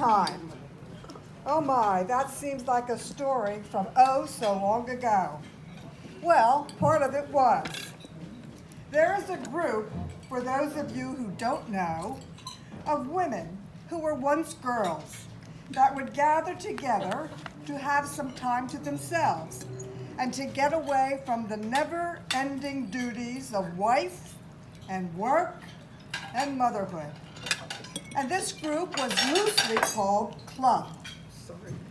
Time. Oh my, that seems like a story from oh so long ago. Well, part of it was. There is a group, for those of you who don't know, of women who were once girls that would gather together to have some time to themselves and to get away from the never-ending duties of wife and work and motherhood. And this group was loosely called Club.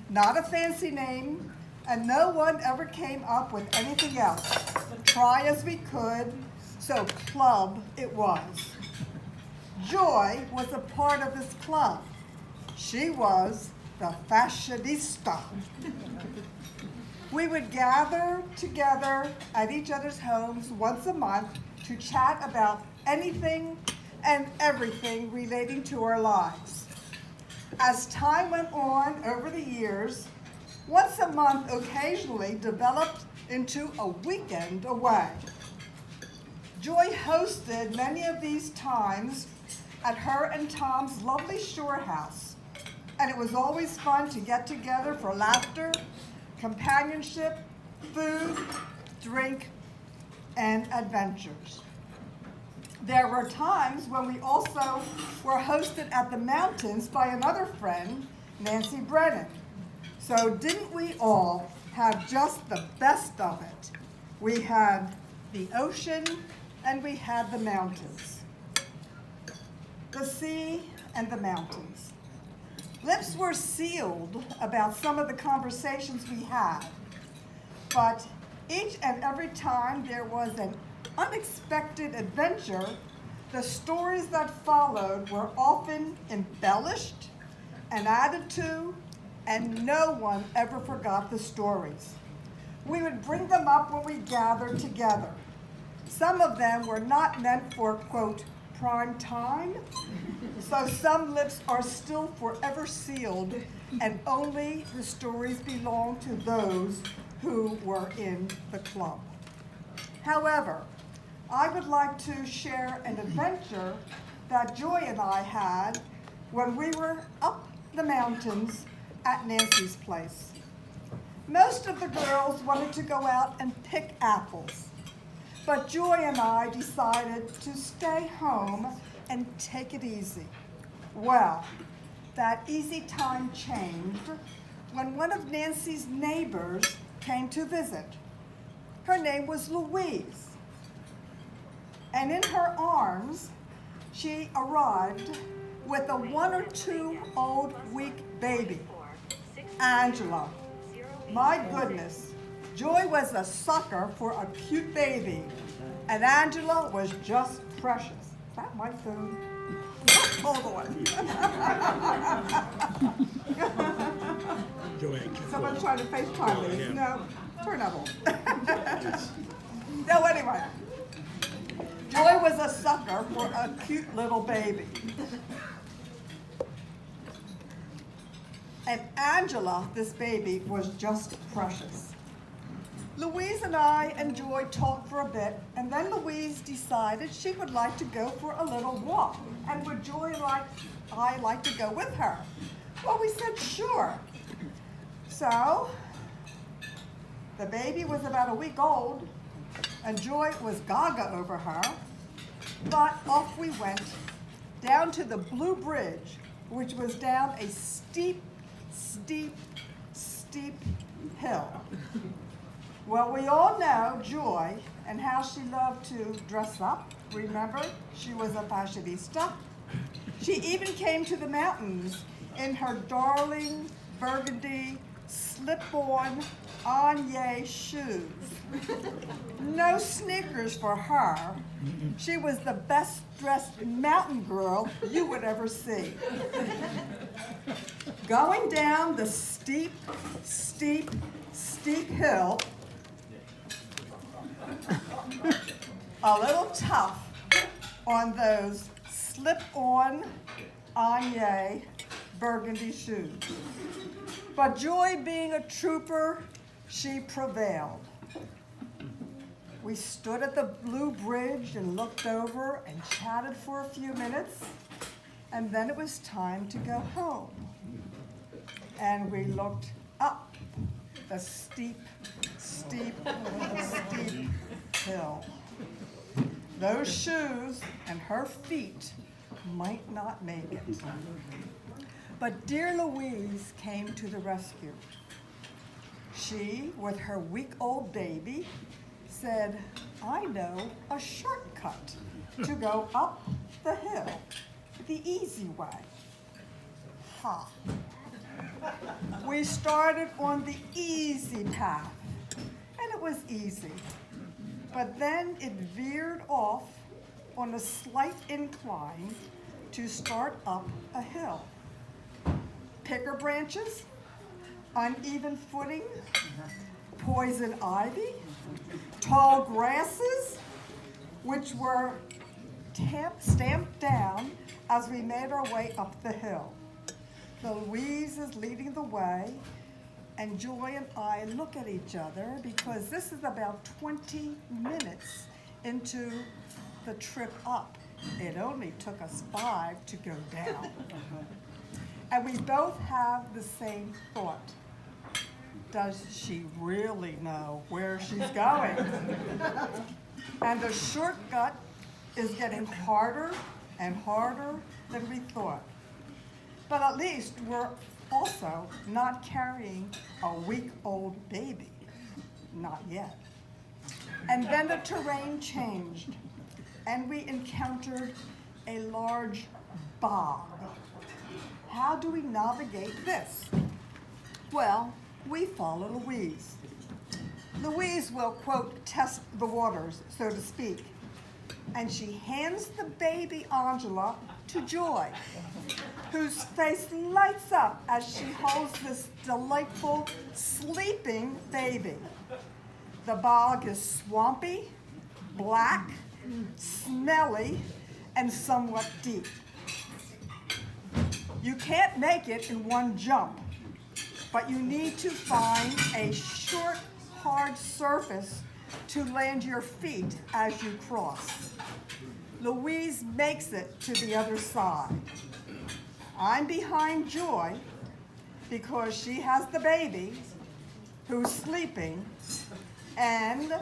Not a fancy name, and no one ever came up with anything else. Try as we could, so Club it was. Joy was a part of this club. She was the fashionista. We would gather together at each other's homes once a month to chat about anything and everything relating to our lives. As time went on over the years, once a month occasionally developed into a weekend away. Joy hosted many of these times at her and Tom's lovely shore house, and it was always fun to get together for laughter, companionship, food, drink, and adventures. There were times when we also were hosted at the mountains by another friend, Nancy Brennan. So didn't we all have just the best of it? We had the ocean and we had the mountains. The sea and the mountains. Lips were sealed about some of the conversations we had, but each and every time there was an unexpected adventure, the stories that followed were often embellished and added to, and no one ever forgot the stories. We would bring them up when we gathered together. Some of them were not meant for, quote, prime time, so some lips are still forever sealed, and only the stories belong to those who were in the club. However, I would like to share an adventure that Joy and I had when we were up the mountains at Nancy's place. Most of the girls wanted to go out and pick apples, but Joy and I decided to stay home and take it easy. Well, that easy time changed when one of Nancy's neighbors came to visit. Her name was Louise. And in her arms, she arrived with a 1 or 2 old weak baby, Angela. My goodness, Joy was a sucker for a cute baby, and Angela was just precious. Is that my phone? Hold on. Joanne, Someone's trying to FaceTime me. No, turn that on. So anyway. Joy was a sucker for a cute little baby. And Angela, this baby, was just precious. Louise and I and Joy talked for a bit, and then Louise decided she would like to go for a little walk. And would Joy like to go with her? Well, we said sure. So, the baby was about a week old, and Joy was gaga over her, but off we went, down to the Blue Bridge, which was down a steep, steep, steep hill. Well, we all know Joy and how she loved to dress up. Remember, she was a fashionista. She even came to the mountains in her darling burgundy slip-on Anye shoes. No sneakers for her. She was the best dressed mountain girl you would ever see. Going down the steep, steep, steep hill, a little tough on those slip-on Anye burgundy shoes. But Joy, being a trooper, she prevailed. We stood at the Blue Bridge and looked over and chatted for a few minutes, and then it was time to go home. and we looked up the steep, steep, steep hill. Those shoes and her feet might not make it. But dear Louise came to the rescue. She, with her week-old baby, said, I know a shortcut to go up the hill the easy way. Ha! We started on the easy path, and it was easy. But then it veered off on a slight incline to start up a hill. Picker branches, uneven footing, poison ivy, tall grasses, which were stamped down as we made our way up the hill. Louise is leading the way, and Joy and I look at each other because this is about 20 minutes into the trip up. It only took us 5 to go down. And we both have the same thought. Does she really know where she's going? And the shortcut is getting harder and harder than we thought. But at least we're also not carrying a week-old baby. Not yet. And then the terrain changed, and we encountered a large bog. How do we navigate this? Well, we follow Louise. Louise will, quote, test the waters, so to speak. And she hands the baby Angela to Joy, whose face lights up as she holds this delightful, sleeping baby. The bog is swampy, black, smelly, and somewhat deep. You can't make it in one jump, but you need to find a short, hard surface to land your feet as you cross. Louise makes it to the other side. I'm behind Joy because she has the baby who's sleeping, and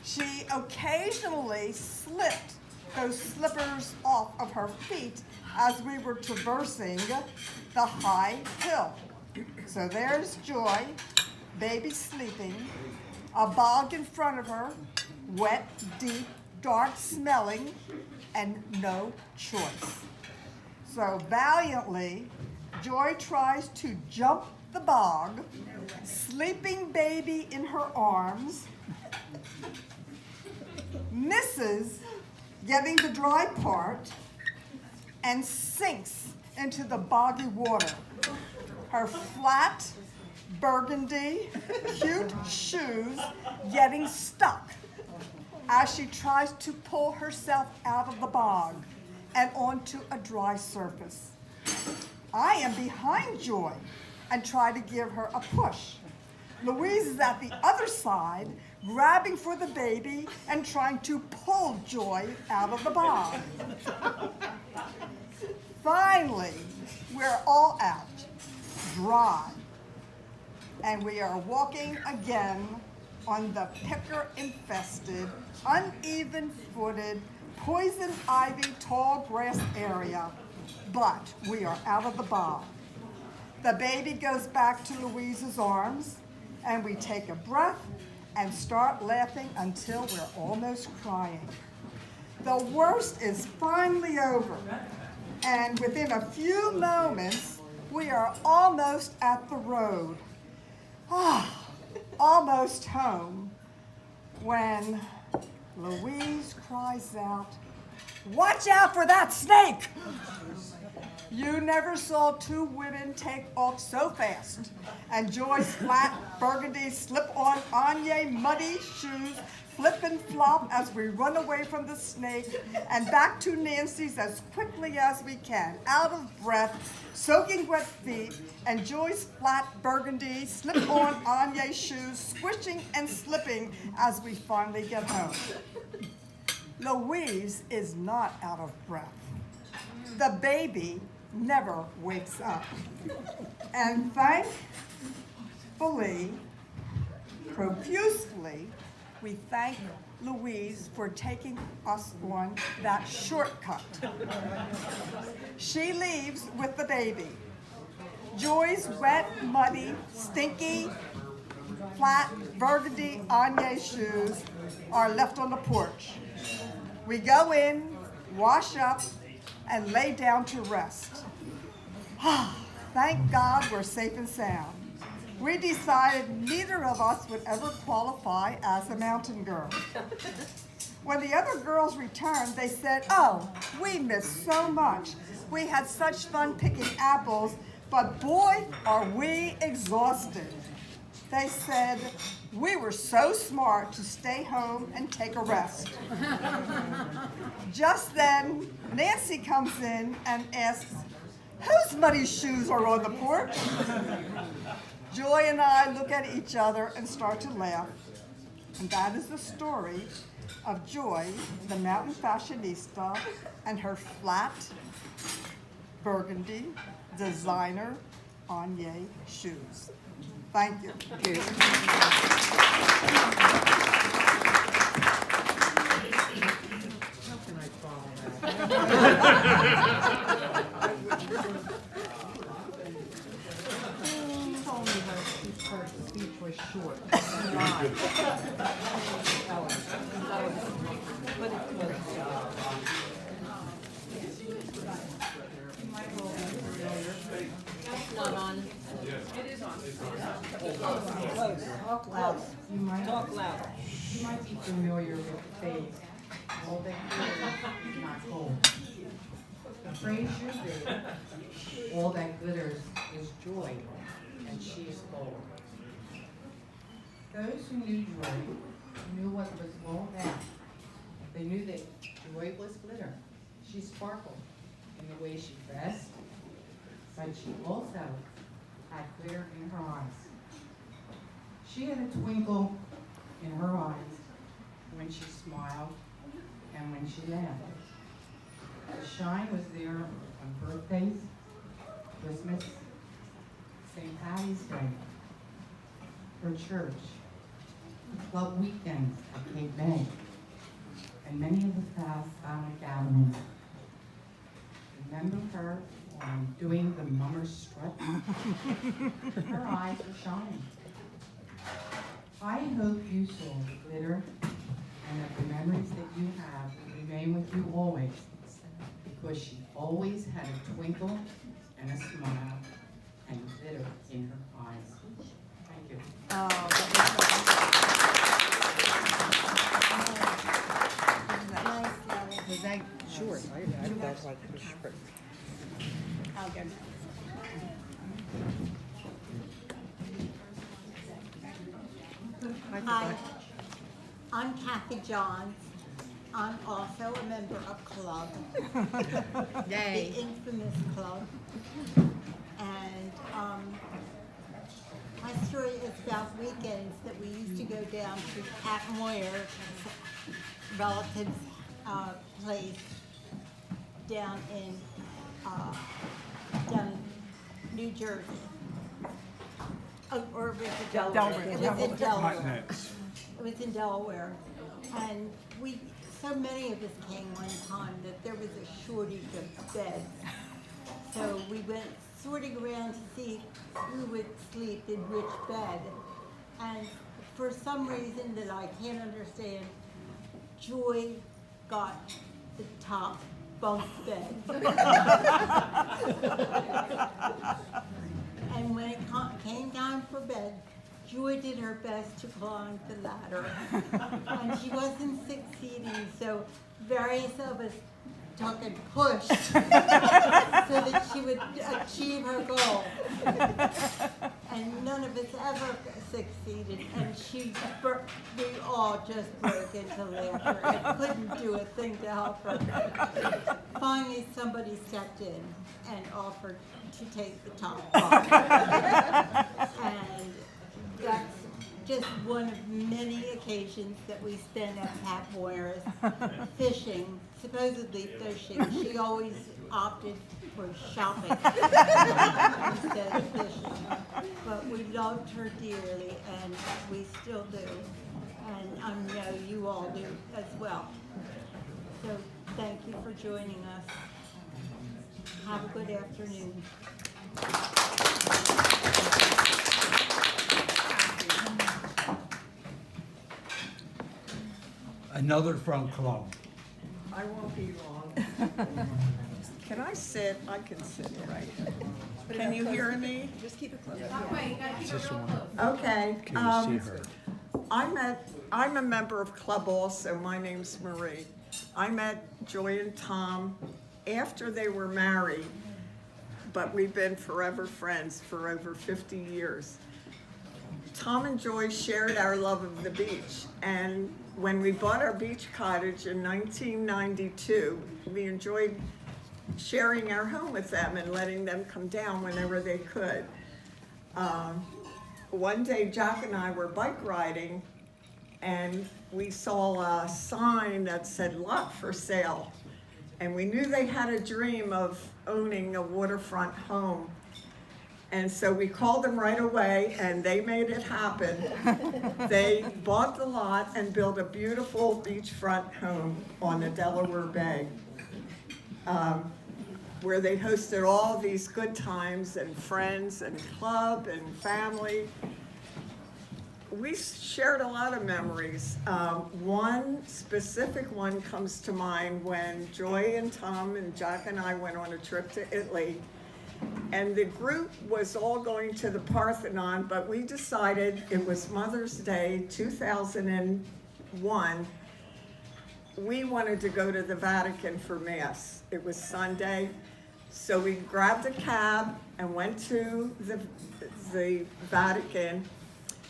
she occasionally slipped those slippers off of her feet as we were traversing the high hill. So there's Joy, baby sleeping, a bog in front of her, wet, deep, dark smelling, and no choice. So valiantly, Joy tries to jump the bog, sleeping baby in her arms, misses getting the dry part, and sinks into the boggy water. Her flat, burgundy, cute shoes getting stuck as she tries to pull herself out of the bog and onto a dry surface. I am behind Joy and try to give her a push. Louise is at the other side, grabbing for the baby and trying to pull Joy out of the bog. Finally, we're all out, dry, and we are walking again on the picker-infested, uneven-footed, poison ivy, tall grass area, but we are out of the bog. The baby goes back to Louise's arms, and we take a breath and start laughing until we're almost crying. The worst is finally over, and within a few moments, we are almost at the road. Almost home, when Louise cries out, "Watch out for that snake!" You never saw two women take off so fast, and Joy's flat burgundy slip-on Anye muddy shoes flip and flop as we run away from the snake and back to Nancy's as quickly as we can, out of breath, soaking wet feet, and Joy's flat burgundy slip-on Anye shoes squishing and slipping as we finally get home. Louise is not out of breath. The baby never wakes up. And thankfully, profusely, we thank Louise for taking us on that shortcut. She leaves with the baby. Joy's wet, muddy, stinky, flat, burgundy Anye shoes are left on the porch. We go in, wash up, and lay down to rest. Thank God we're safe and sound. We decided neither of us would ever qualify as a mountain girl. When the other girls returned, they said, "Oh, we missed so much. We had such fun picking apples, but boy, are we exhausted." They said, "We were so smart to stay home and take a rest." Just then, Nancy comes in and asks, "Whose muddy shoes are on the porch?" Joy and I look at each other and start to laugh. And that is the story of Joy, the mountain fashionista, and her flat, burgundy, designer Anye shoes. Thank you. How can I follow that? She told me her speech was short. But it was. Not on. It is on. Talk loud. You might talk loud. You might be familiar with the phrase, "All that glitters is not gold." The phrase should be, "All that glitters is joy, and she is gold." Those who knew Joy knew what it was all about. They knew that joy was glitter. She sparkled in the way she dressed, but she also had glitter in her eyes. She had a twinkle in her eyes when she smiled and when she laughed. The shine was there on birthdays, Christmas, St. Patty's Day, her church, club weekends at Cape May, and many of the past family gatherings. Remember her doing the mummer strut? Her eyes were shining. I hope you saw the glitter and that the memories that you have will remain with you always, because she always had a twinkle and a smile and glitter in her eyes. Thank you. Was that short? I felt like it was short. I'll go. Hi, I'm Kathy Johns. I'm also a member of club, Yay. the infamous club. And my story is about weekends that we used to go down to Pat Moyer's relative's place down in New Jersey. Oh, or was it Delaware? It was in Delaware. It was in Delaware. And so many of us came one time that there was a shortage of beds. So we went sorting around to see who would sleep in which bed. And for some reason that I can't understand, Joy got the top bunk bed. And when it came time for bed, Joy did her best to climb the ladder. And she wasn't succeeding, so various of us took and pushed so that she would achieve her goal. And none of us ever succeeded, and we all just broke into laughter and couldn't do a thing to help her. Finally, somebody stepped in and offered to take the top bunk. And that's just one of many occasions that we spent at Pat Moyer's fishing, supposedly fishing. She always opted for shopping instead of fishing. But we loved her dearly, and we still do. And I know you all do as well. So thank you for joining us. Have a good afternoon. Another from Cologne. I won't be long. Can I sit? I can sit right here. Can you hear me? Just keep it close. Okay. Can you see her? I'm a member of club also. My name's Marie. I met Joy and Tom after they were married, but we've been forever friends for over 50 years. Tom and Joy shared our love of the beach, and when we bought our beach cottage in 1992, we enjoyed sharing our home with them and letting them come down whenever they could. One day, Jack and I were bike riding, and we saw a sign that said "lot for sale," and we knew they had a dream of owning a waterfront home. And so we called them right away, and they made it happen. They bought the lot and built a beautiful beachfront home on the Delaware Bay, where they hosted all these good times and friends and club and family. We shared a lot of memories. One specific one comes to mind when Joy and Tom and Jack and I went on a trip to Italy. And the group was all going to the Parthenon, but we decided it was Mother's Day 2001. We wanted to go to the Vatican for Mass. It was Sunday. So we grabbed a cab and went to the Vatican.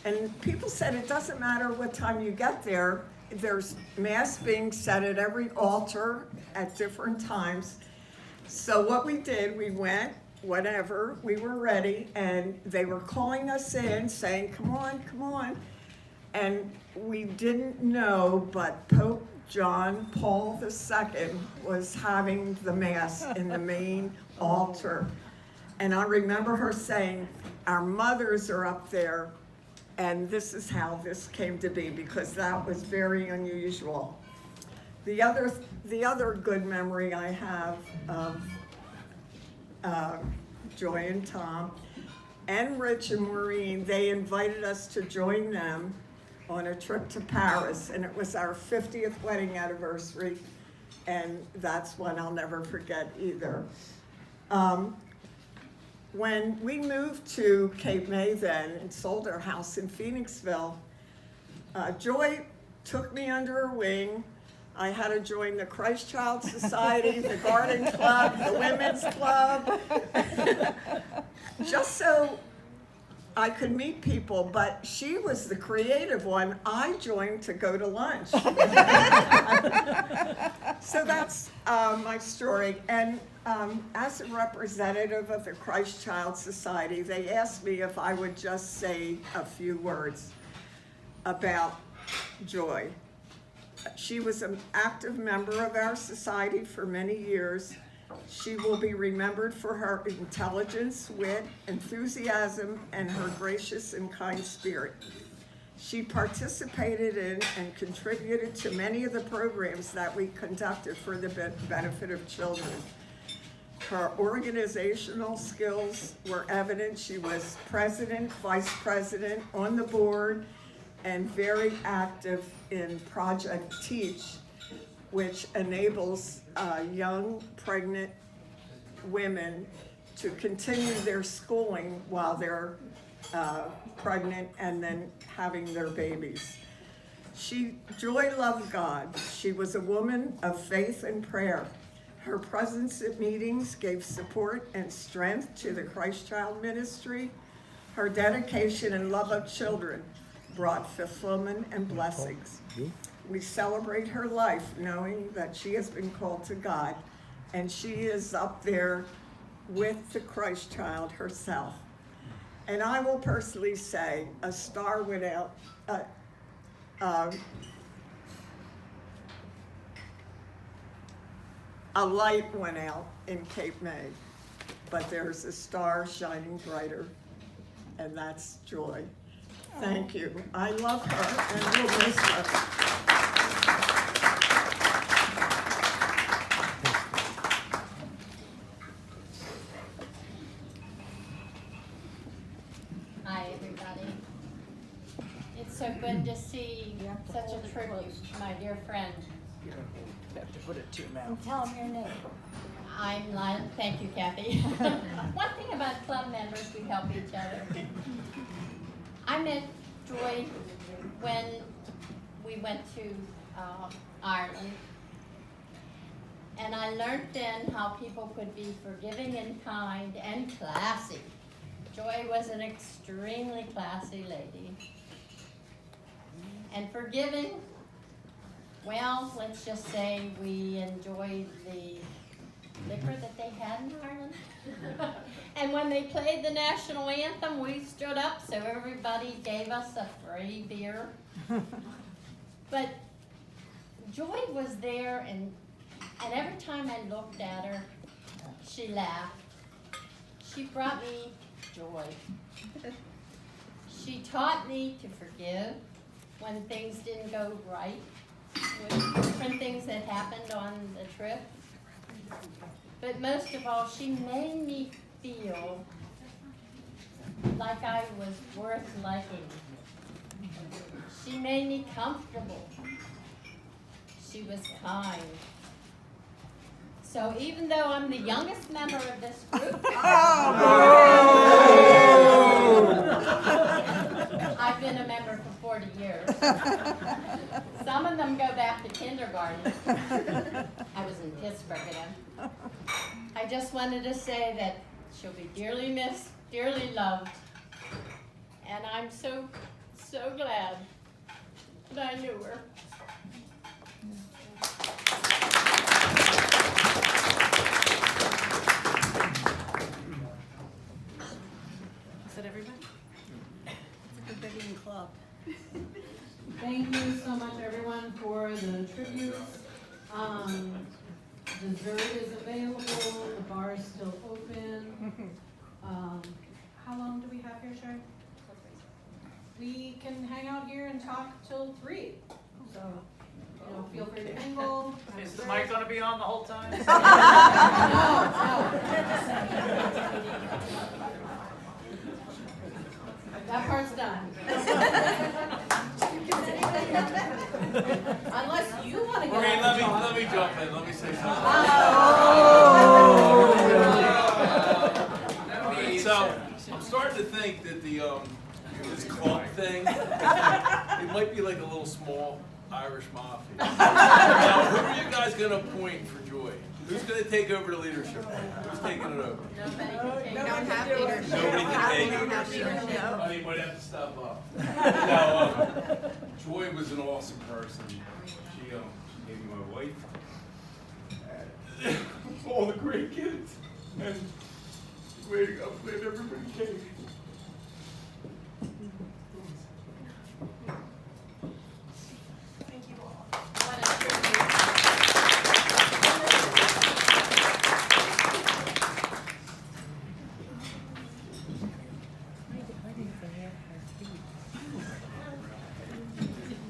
And people said it doesn't matter what time you get there. There's Mass being said at every altar at different times. So what we did, we went, whatever, we were ready, and they were calling us in, saying, come on, come on. And we didn't know, but Pope John Paul II was having the Mass in the main altar. And I remember her saying, our mothers are up there, and this is how this came to be, because that was very unusual. The other good memory I have of Joy and Tom and Rich and Maureen, they invited us to join them on a trip to Paris, and it was our 50th wedding anniversary, and that's one I'll never forget either. When we moved to Cape May then and sold our house in Phoenixville, Joy took me under her wing. I had to join the Christ Child Society, the Garden Club, the Women's Club, just so I could meet people, but she was the creative one. I joined to go to lunch. So that's my story. And as a representative of the Christ Child Society, they asked me if I would just say a few words about Joy. She was an active member of our society for many years. She will be remembered for her intelligence, wit, enthusiasm, and her gracious and kind spirit. She participated in and contributed to many of the programs that we conducted for the benefit of children. Her organizational skills were evident. She was president, vice president, on the board, and very active in Project Teach, which enables young pregnant women to continue their schooling while they're pregnant and then having their babies. Joy loved God. She was a woman of faith and prayer. Her presence at meetings gave support and strength to the Christ Child Ministry. Her dedication and love of children brought fulfillment and blessings. We celebrate her life knowing that she has been called to God, and she is up there with the Christ Child herself. And I will personally say, a star went out, a light went out in Cape May. but there's a star shining brighter, and that's Joy. Thank you. I love her, and we'll miss her. Hi, everybody. It's so good to see such a tribute to my dear friend. You have to put it to your mouth. And tell them your name. I'm Lila. Thank you, Kathy. One thing about club members, we help each other. I met Joy when we went to Ireland. And I learned then how people could be forgiving and kind and classy. Joy was an extremely classy lady. And forgiving, well, let's just say we enjoyed the liquor that they had in Ireland. And when they played the national anthem, we stood up, so everybody gave us a free beer. But Joy was there, and every time I looked at her, she laughed. She brought me joy. She taught me to forgive when things didn't go right, with different things that happened on the trip. But most of all, she made me feel like I was worth liking. She made me comfortable. She was kind. So even though I'm the youngest member of this group, I've been a member for 40 years. Some of them go back to kindergarten. I was in Pittsburgh then. I just wanted to say that she'll be dearly missed, dearly loved, and I'm so glad that I knew her. Is that everybody? It's a bidding club. Thank you so much, everyone, for the tributes. Dessert is available, the bar is still open. How long do we have here, Sharon? We can hang out here and talk till 3. So, feel free to mingle. Is the mic gonna be on the whole time? No. That part's done. Unless you want to get Okay, up and talk. let me jump in, let me say something. So, I'm starting to think that this club thing, it might be like a little small Irish mafia. Now, who are you guys gonna appoint for Joy? Who's gonna take over the leadership? Who's taking it over? Nobody can take Don't have leadership. Nobody can take Don't have it. leadership. I might have to step up. No, Joy was an awesome person. She gave me my wife, and all the great kids, and way to go, glad everybody came.